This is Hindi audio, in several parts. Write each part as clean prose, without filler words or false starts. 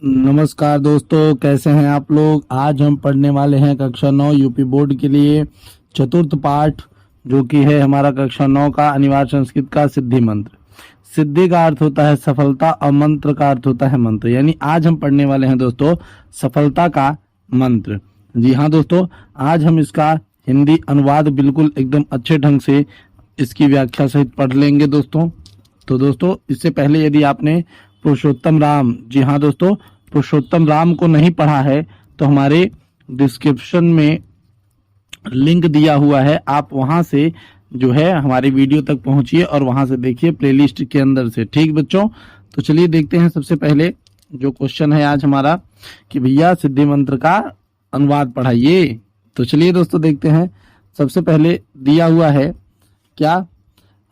नमस्कार दोस्तों, कैसे हैं आप लोग। आज हम पढ़ने वाले हैं कक्षा 9 यूपी बोर्ड के लिए चतुर्थ पाठ, जो कि है हमारा कक्षा 9 का अनिवार्य संस्कृत का सिद्धि मंत्र। सिद्धि का अर्थ होता है सफलता और मंत्र का अर्थ होता है मंत्र। यानी आज हम पढ़ने वाले हैं दोस्तों सफलता का मंत्र। जी हाँ दोस्तों, आज हम इसका हिंदी अनुवाद बिल्कुल एकदम अच्छे ढंग से इसकी व्याख्या सहित पढ़ लेंगे दोस्तों। तो दोस्तों, इससे पहले यदि आपने पुरुषोत्तम राम, जी हाँ दोस्तों, पुरुषोत्तम राम को नहीं पढ़ा है तो हमारे डिस्क्रिप्शन में लिंक दिया हुआ है, आप वहां से जो है हमारी वीडियो तक पहुंचिए और वहां से देखिए प्लेलिस्ट के अंदर से। ठीक बच्चों, तो चलिए देखते हैं। सबसे पहले जो क्वेश्चन है आज हमारा कि भैया सिद्धि मंत्र का अनुवाद पढ़ाइए। तो चलिए दोस्तों देखते हैं। सबसे पहले दिया हुआ है क्या,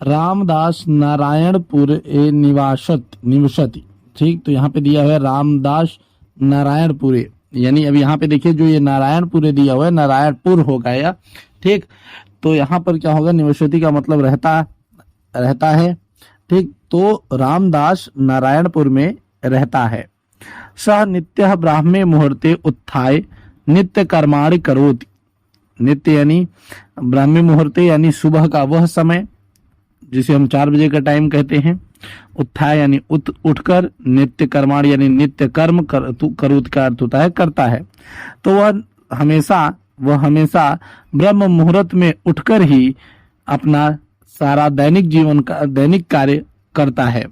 रामदास नारायणपुर ए निवसति। ठीक, तो यहाँ पे दिया हुआ है रामदास नारायणपुरे, यानी अब यहाँ पे देखिए जो ये नारायणपुरे दिया हुआ है नारायणपुर हो गया। ठीक, तो यहाँ पर क्या होगा, निवसति का मतलब रहता है। ठीक, तो रामदास नारायणपुर में रहता है। सह नित्य ब्राह्मे मुहूर्ते उत्थाय नित्य कर्माणि करोति। नित्य यानी ब्राह्मी मुहूर्ते यानी सुबह का वह समय जिसे हम 4 बजे का टाइम कहते हैं। उत्थाय यानी उठकर, नित्य कर्माण यानी नित्य कर्म करोति का अर्थ होता है करता है। तो वह हमेशा ब्रह्म मुहूर्त में उठकर ही अपना सारा दैनिक कार्य करता है।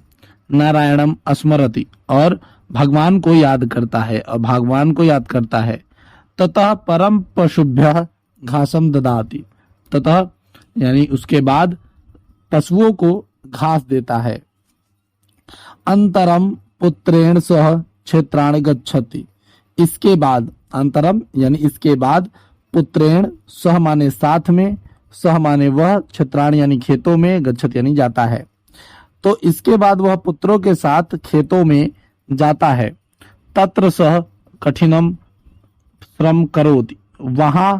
नारायणम स्मरति, और भगवान को याद करता है। ततः परम पशुभ्यः घासम ददाति। ततः यानी उसके बाद पशुओं को घास देता है। अंतरम पुत्रेण सह क्षेत्राणि गच्छति। इसके बाद, अंतरम यानी इसके बाद, पुत्रेण सह माने साथ में, सह माने वह, क्षेत्राणि यानी खेतों में, गच्छति यानी जाता है। तो इसके बाद वह पुत्रों के साथ खेतों में जाता है। तत्र सह कठिनम श्रम करोति। वहां,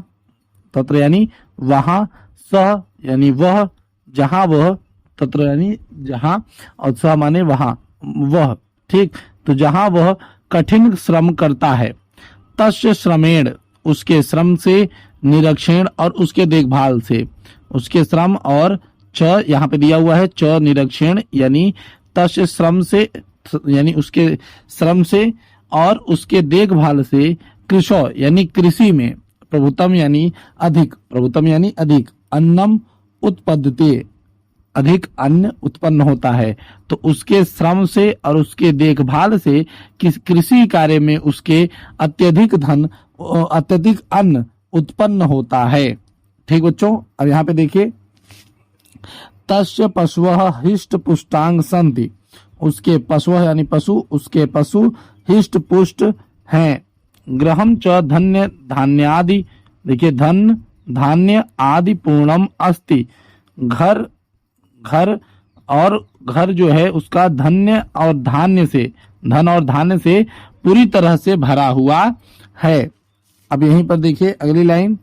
तत्र यानी वहां, सह यानी वह, जहां वह, तत्र यानी जहां, और सह माने वहां वह। ठीक, तो जहां वह कठिन श्रम करता है। तस्य श्रमेण, उसके श्रम से, निरीक्षण और उसके देखभाल से। उसके श्रम और च यहाँ पे दिया हुआ है, च निरीक्षण यानी तस्य श्रम से यानी उसके श्रम से और उसके देखभाल से। कृषो यानी कृषि में, प्रभुतम यानी अधिक, अन्नम उत्पद्यते, अधिक अन्न उत्पन्न होता है। तो उसके श्रम से और उसके देखभाल से कृषि कार्य में उसके अत्यधिक अन्न उत्पन्न होता है। ठीक बच्चों, अब यहाँ पे देखिए, तस्य पशवः हिष्ट पुष्टांग सन्ति। उसके पशवः यानी पशु, उसके पशु हिष्ट पुष्ट हैं। गृहम च धन्य धान्यादि, देखिए धन धान्य आदि पूर्णम अस्ति। घर जो है उसका धन और धान्य से पूरी तरह से भरा हुआ है। अब यहीं पर देखिए अगली लाइन,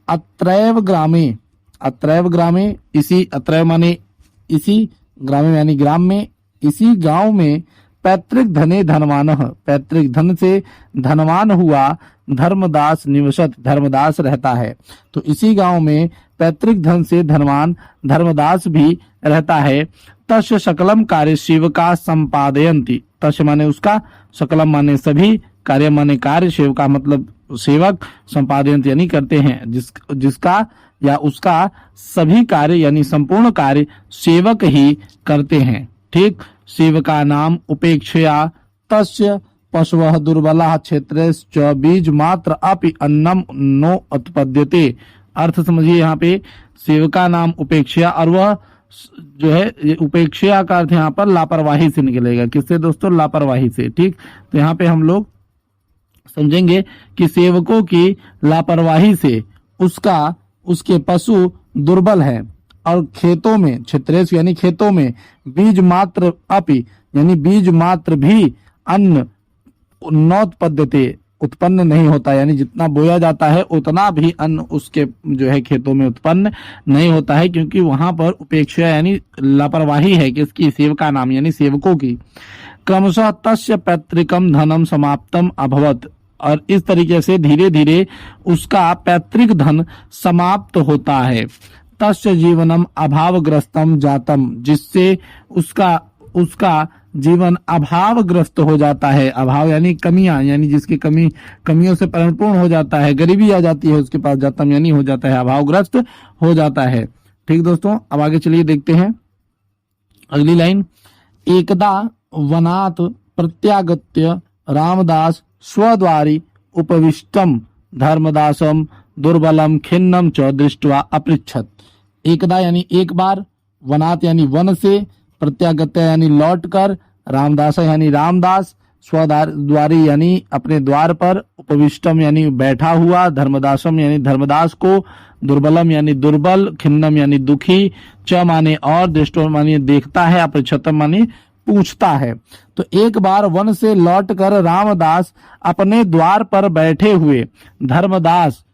अत्रैव ग्रामे, इसी, अत्रैव माने इसी, ग्रामे यानी ग्राम में, इसी गांव में, पैतृक धने धनवानः, पैतृक धन से धनवान हुआ धर्मदास निवसत, धर्मदास रहता है। तो इसी गांव में पैतृक धन से धनवान धर्मदास भी रहता है। तस्य सकलम कार्य सेवका संपादयन्ति। तस्य माने उसका, सकलम माने सभी, कार्य माने कार्य, सेवका मतलब सेवक, संपादयन्ति यानी करते हैं। जिसका या उसका सभी कार्य यानी संपूर्ण कार्य सेवक ही करते हैं। ठीक, सेवका नाम उपेक्षया तस्य पशवः दुर्बला क्षेत्रश्च बीज मात्र अपि अन्नम नो उत्पद्यते। अर्थ समझिए यहाँ पे, सेवका नाम उपेक्षा, और वह जो है उपेक्षा का अर्थ यहाँ पर लापरवाही से निकलेगा। किससे दोस्तों? लापरवाही से। ठीक, तो यहाँ पे हम लोग समझेंगे कि सेवकों की लापरवाही से उसके पशु दुर्बल है, और खेतों में, क्षेत्रेश यानी खेतों में, बीज मात्र अपि यानी बीज मात्र भी अन्न नोत्पद्यते उत्पन्न नहीं होता, यानी जितना बोया जाता है उतना भी अन्न उसके जो है खेतों में उत्पन्न नहीं होता है, क्योंकि वहां पर उपेक्षा यानी लापरवाही है किसकी? सेवका नाम यानी सेवकों की। क्रमशः तस्य पैतृकम धनम समाप्तम अभवत, और इस तरीके से धीरे धीरे उसका पैतृक धन समाप्त होता है। तस्य जीवनम अभावग्रस्तम जातम, जिससे उसका जीवन अभावग्रस्त हो जाता है। अभाव यानी कमियां, यानी जिसकी कमियों से परिपूर्ण हो जाता है, गरीबी आ जाती है उसके पास, जातम यानी हो जाता है, अभावग्रस्त हो जाता है। ठीक दोस्तों, अब आगे चलिए देखते हैं अगली लाइन। एकदा वनात् प्रत्यागत्य रामदास स्वद्वारि उपविष्टम धर्मदासम दुर्बलम खिन्नम च दृष्ट्वा अपृच्छत। एकदा यानी एक बार, वनात् यानी वन से, प्रत्यागत्य यानी लौटकर, रामदास यानी रामदास, स्वद्वारी यानी अपने द्वार पर, उपविष्टम यानी बैठा हुआ, धर्मदासम यानी धर्मदास को, दुर्बलम यानी दुर्बल, खिन्नम यानी दुखी, च माने और, दृष्टो माने देखता है, अपृच्छतम माने पूछता है। तो एक बार वन से लौटकर रामदास अपने द्वार पर बैठे हुए धर्मदास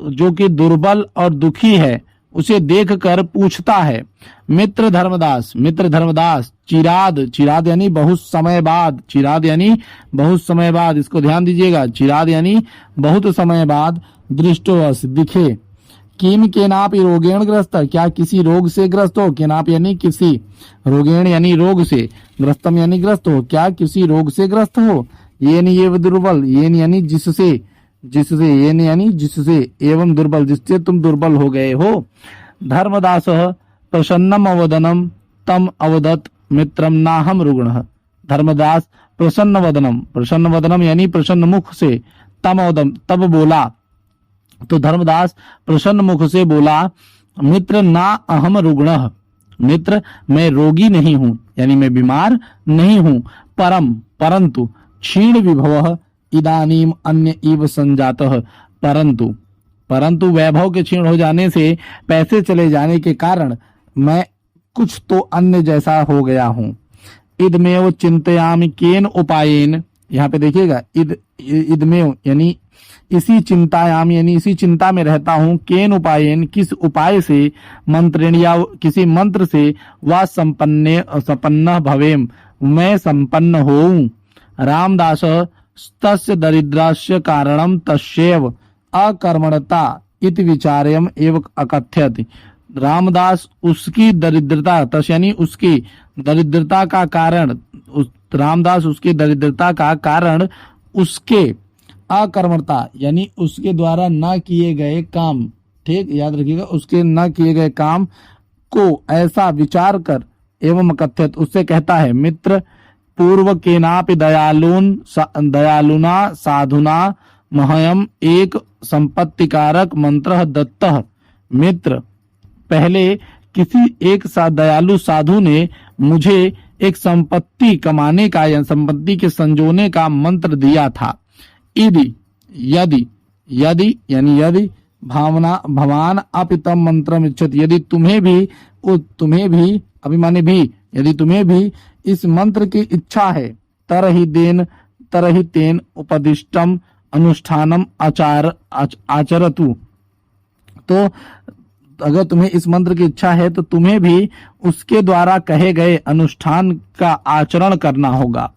जो कि दुर्बल और दुखी है उसे देखकर पूछता है। मित्र धर्मदास चिराद यानी बहुत समय बाद, चिराद यानी बहुत समय बाद, इसको ध्यान दीजिएगा, चिराद यानी बहुत समय बाद, दृष्टोवश दिखे, किम केनापि रोगेण ग्रस्त, क्या किसी रोग से ग्रस्त हो, केनाप यानी किसी, रोगेण यानी रोग से, ग्रस्तम यानी ग्रस्त हो, क्या किसी रोग से ग्रस्त हो, ये दुर्बल, ये यानी जिससे, ये यानी जिससे, एवं दुर्बल जिससे तुम दुर्बल हो गए हो। धर्मदास प्रसन्नम अवदनम तम अवदत मित्रम नाहम रुग्णः। धर्मदास प्रसन्न वदनम यानी प्रसन्न मुख से, तम अवदम तब बोला, तो धर्मदास प्रसन्न मुख से बोला, मित्र ना अहम रुग्णः, मित्र मैं रोगी नहीं हूं, यानी मैं बीमार नहीं हूं, परंतु क्षीण विभव इदानीम अन्य इव संजातः, परंतु वैभव के क्षीण हो जाने से, पैसे चले जाने के कारण मैं कुछ तो अन्य जैसा हो गया हूं। इदमेव चिंतयामि केन उपायेन, यहाँ पे देखिएगा, इदमेव यानी इसी चिंतायाम यानी इसी चिंता में रहता हूं, केन उपायेन किस उपाय से, मंत्रेण या किसी मंत्र से, वा संपन्न भवेम मैं संपन्न होऊं। रामदास तस्य दरिद्रस्य कारणम तस्यैव अकर्मणता इति विचार्यम एव अकथ्यत। रामदास उसकी दरिद्रता, तस् यानी उसकी दरिद्रता का कारण, रामदास उसकी दरिद्रता का कारण उसके अकर्मणता यानी उसके द्वारा न किए गए काम, ठीक याद रखिएगा, उसके न किए गए काम को ऐसा विचार कर एवं कथ्यत उससे कहता है। मित्र पूर्व केनापि दयालुना साधुना महयम एक संपत्तिकारक मंत्र दत्तः। मित्र पहले किसी एक दयालु साधु ने मुझे एक संपत्ति कमाने का या संपत्ति के संजोने का मंत्र दिया था। यदि यानी यदि भवान अपितम मंत्रम इच्छति, यदि तुम्हें भी अभिमानी भी, यदि तुम्हें भी इस मंत्र की इच्छा है, तरहि तेन उपदिष्टम अनुष्ठानम आचरतु, तो अगर तुम्हें इस मंत्र की इच्छा है तो तुम्हें भी उसके द्वारा कहे गए अनुष्ठान का आचरण करना होगा।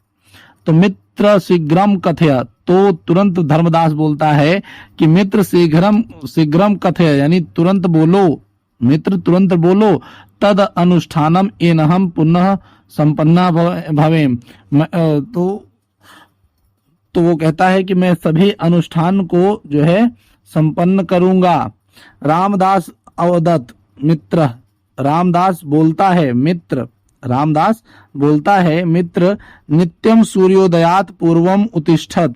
तो मित्र शीघ्रम कथय, तो तुरंत धर्मदास बोलता है कि मित्र शीघ्रम कथय यानी तुरंत बोलो, मित्र तुरंत बोलो, तद अनुष्ठानम एनहम पुनः संपन्ना भवेम। तो वो कहता है कि मैं सभी अनुष्ठान को जो है संपन्न करूंगा। रामदास अवदत मित्र, रामदास बोलता है मित्र नित्यम सूर्योदयात पूर्वम उत्तिष्ठत,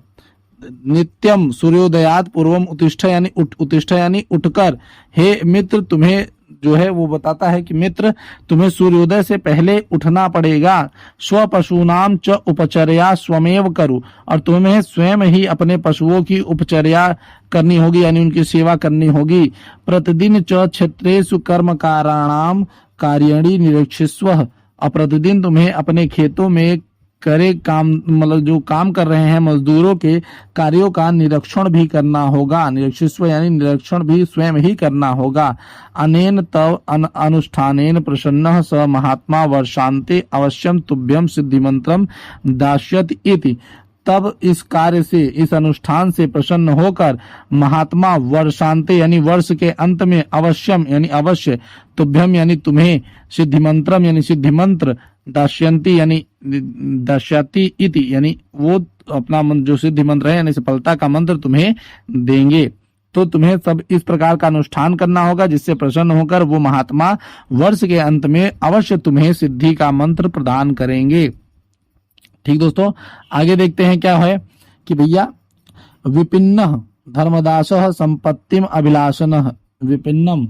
नित्यम सूर्योदयात पूर्वम उत्तिष्ठ यानी उत्तिष्ठ यानी उठकर, हे मित्र तुम्हें जो है वो बताता है कि मित्र तुम्हें सूर्योदय से पहले उठना पड़ेगा। स्व पशूनाम च उपचर्या स्वमेव करो, और तुम्हें स्वयं ही अपने पशुओं की उपचर्या करनी होगी यानी उनकी सेवा करनी होगी। प्रतिदिन च क्षेत्रेषु कर्मकाराणाम कार्याणि निरीक्षिस्व, और प्रतिदिन तुम्हें अपने खेतों में करे काम, मतलब जो काम कर रहे हैं मजदूरों के कार्यों का निरीक्षण भी करना होगा। निरीक्षिस्व यानी निरीक्षण भी स्वयं ही करना होगा। अनेन तव अनुष्ठानेन प्रसन्नः स महात्मा वर्षान्ते अवश्यम तुभ्यम सिद्धिमंत्रम दास्यति इति। तब इस कार्य से, इस अनुष्ठान से प्रसन्न होकर महात्मा वर्षांते यानी वर्ष के अंत में अवश्यम यानी अवश्य, तुभ्यम यानी तुम्हें, सिद्धि मंत्रम यानी सिद्धि मंत्र, दास्यंती यानी दास्यति इति यानी वो अपना जो सिद्धि मंत्र है यानी सफलता का मंत्र तुम्हें देंगे। तो तुम्हें सब इस प्रकार का अनुष्ठान करना होगा जिससे प्रसन्न होकर वो महात्मा वर्ष के अंत में अवश्य तुम्हें सिद्धि का मंत्र प्रदान करेंगे। ठीक दोस्तों, आगे देखते हैं क्या है कि भैया विपिन्न धर्मदास संपत्तिम अभिलाषण। विपिन्नम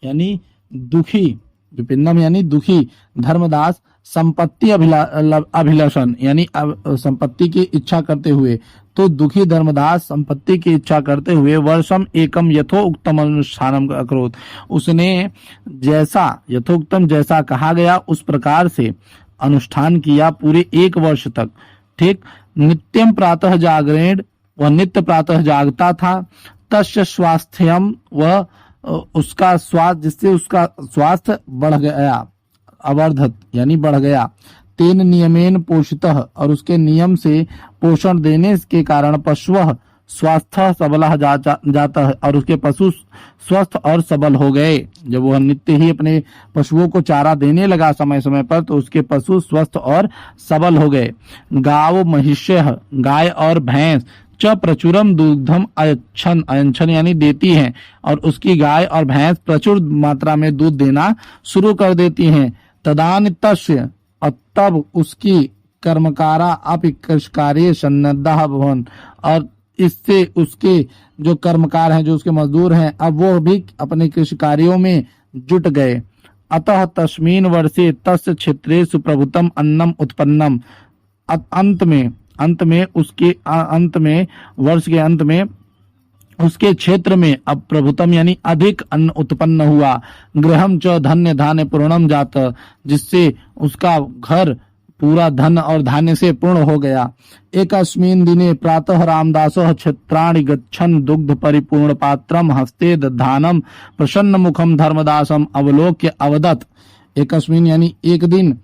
यानी दुखी, विपिन्नम यानी दुखी, धर्मदास संपत्ति अभिलाषण यानी संपत्ति की इच्छा करते हुए। तो दुखी धर्मदास संपत्ति की इच्छा करते हुए वर्षम एकम यथोक्तम अनुष्ठानम अकरोत्। उसने जैसा यथोक्तम जैसा कहा गया उस प्रकार से अनुष्ठान किया पूरे 1 वर्ष तक। ठीक, नित्यम प्रातः जागरेण, वह नित्य प्रातः जागता था। तस्य स्वास्थ्यम, वह उसका स्वास्थ्य, जिससे उसका स्वास्थ्य बढ़ गया, अवर्धत यानी बढ़ गया। तेन नियमेन पोषितः, और उसके नियम से पोषण देने के कारण पशुः स्वास्थ्य सबल जाता है, और उसके पशु स्वस्थ और सबल हो गए। जब वह नित्य ही अपने पशुओं को चारा देने लगा समय समय पर, तो उसके पशु स्वस्थ और सबल हो गए। गाव महिष्य, गाय और भैंस, च प्रचुरम दुग्धम अयच्छन, अयच्छन यानी देती हैं, और उसकी गाय और भैंस प्रचुर मात्रा में दूध देना शुरू कर देती हैं। तदान तस्य, और तब उसकी कर्मकारा अपि कृषकार्ये सन्नद्धा भवन, और इससे उसके जो कर्मकार हैं, जो उसके मजदूर हैं, अब वो भी अपने कृषि कार्यों में जुट गए। अतः तस्मीन वर्षे तस्य क्षेत्रे सुप्रभुतम अन्नम उत्पन्नम। अंत में उसके अंत में, वर्ष के अंत में उसके क्षेत्र में अब प्रभुतम यानी अधिक अन्न उत्पन्न हुआ। गृहम च धन्य धान्य पूर्णम जात, जिससे उसका घर पूरा धन और धान्य से पूर्ण हो गया। एकस्मिन् दिने प्रातः रामदासः क्षेत्राणि गच्छन् दुग्ध परिपूर्ण पात्रम हस्ते दधानम प्रसन्न मुखम धर्मदासम अवलोक्य अवदत्। एकस्मिन् यानी एक दिन,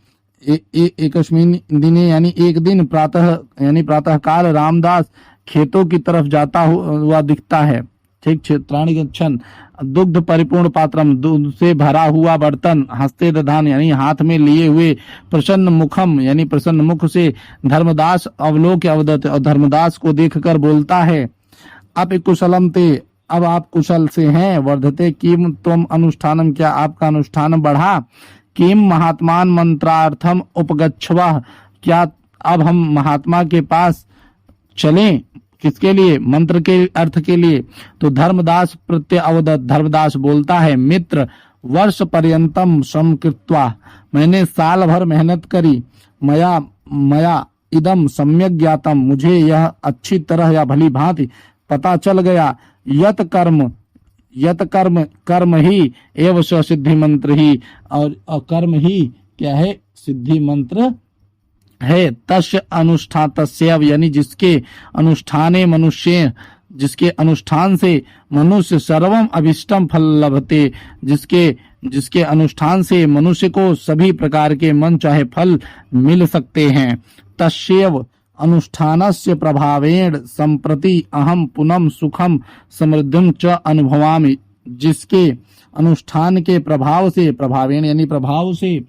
एकस्मिन् दिने यानी एक दिन, प्रातः यानी प्रातः काल रामदास खेतों की तरफ जाता हुआ दिखता है। ठीक, क्षेत्राणि गच्छन्, दुग्ध परिपूर्ण पात्रम, दूध से भरा हुआ बर्तन, हस्ते दधान यानी हाथ में लिए हुए, प्रसन्न मुखम यानी प्रसन्न मुख से, धर्मदास अवलोक्य अवदत्, और धर्मदास को देखकर बोलता है, अब कुशलम ते, अब आप कुशल से हैं। वर्धते किम त्वम अनुष्ठानम, क्या आपका अनुष्ठान बढ़ा। किम महात्मान मंत्रार्थम उपगच्छवः, क्या अब हम महात्मा के पास चलें। किसके लिए, मंत्र के अर्थ के लिए। तो धर्मदास प्रत्यय अवदत्, धर्मदास बोलता है, मित्र वर्ष पर्यंतम श्रम कृत्वा, मैंने साल भर मेहनत करी। मया इदम सम्यक ज्ञातम, मुझे यह अच्छी तरह या भली भांति पता चल गया। यत कर्म ही एवं सिद्धि मंत्र ही, और कर्म ही क्या है, सिद्धि मंत्र है। तस्य अनुष्ठान, तस्य यानी जिसके अनुष्ठाने मनुष्य, जिसके अनुष्ठान से मनुष्य सर्वम अभिष्टम फल लभते, जिसके अनुष्ठान से मनुष्य को सभी प्रकार के मन चाहे फल मिल सकते हैं। तस्यैव अनुष्ठानस्य प्रभावेण संप्रति अहम पुनम सुखम समृद्धिम च अनुभवामि। जिसके अनुष्ठान के प्रभाव से, प्रभावेण यानी प्रभाव से,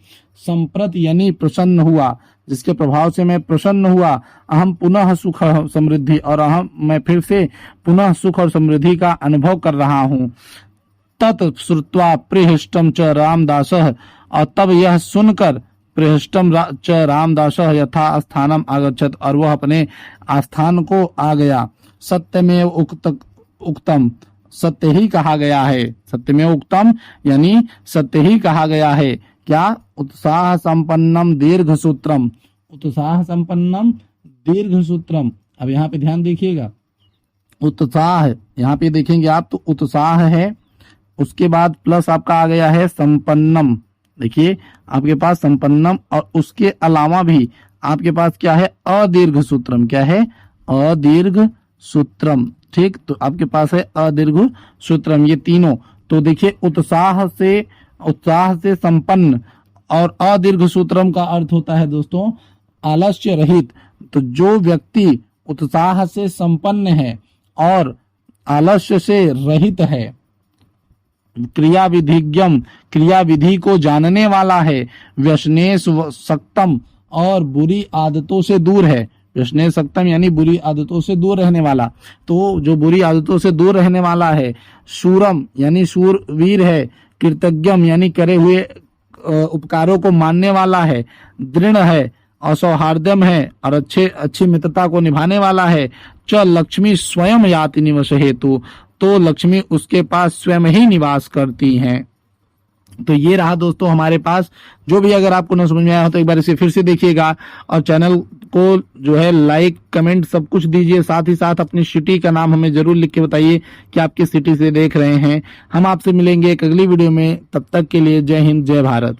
संप्रति यानी प्रसन्न हुआ, जिसके प्रभाव से मैं प्रसन्न हुआ। अहम पुनः सुख समृद्धि, और मैं फिर से पुनः सुख और समृद्धि का अनुभव कर रहा हूँ। तत् श्रुत्वा प्रिहृष्टम च रामदासः, और तब यह सुनकर प्रिहृष्टम च रामदासः यथा स्थानम आगच्छत, और वह अपने आस्थान को आ गया। सत्यमेव उक्तम, सत्य ही कहा गया है। सत्यमेव उक्तम यानी सत्य ही कहा गया है। क्या, उत्साह संपन्नम दीर्घ सूत्रम, उत्साह संपन्नम दीर्घ सूत्रम। अब यहाँ पे ध्यान देखिएगा, उत्साह यहाँ पे देखेंगे आप तो उत्साह है, उसके बाद प्लस आपका आ गया है संपन्नम। देखिए आपके पास संपन्नम, और उसके अलावा भी आपके पास क्या है, अदीर्घ सूत्रम। क्या है, अदीर्घ सूत्रम। ठीक, तो आपके पास है अदीर्घ सूत्रम, ये तीनों। तो देखिए, उत्साह से संपन्न, और अदीर्घ सूत्रम का अर्थ होता है दोस्तों आलस्य रहित। तो जो व्यक्ति उत्साह से संपन्न है और आलस्य से रहित है, क्रियाविधिज्ञम, क्रियाविधि को जानने वाला है, व्यसनेश सक्तम, और बुरी आदतों से दूर है। व्यसनेश सक्तम यानी बुरी आदतों से दूर रहने वाला। तो जो बुरी आदतों से दूर रहने वाला है, शूरम यानी शूरवीर है, कृतज्ञम यानी करे हुए उपकारों को मानने वाला है, दृढ़ है, असौहार्दम है, और अच्छी मित्रता को निभाने वाला है। च लक्ष्मी स्वयं याति निवस हेतु, तो लक्ष्मी उसके पास स्वयं ही निवास करती हैं। तो ये रहा दोस्तों हमारे पास। जो भी अगर आपको न समझ में आया हो तो एक बार इसे फिर से देखिएगा, और चैनल को जो है लाइक कमेंट सब कुछ दीजिए। साथ ही साथ अपनी सिटी का नाम हमें जरूर लिख के बताइए कि आप किस सिटी से देख रहे हैं। हम आपसे मिलेंगे एक अगली वीडियो में, तब तक के लिए जय हिंद, जय भारत।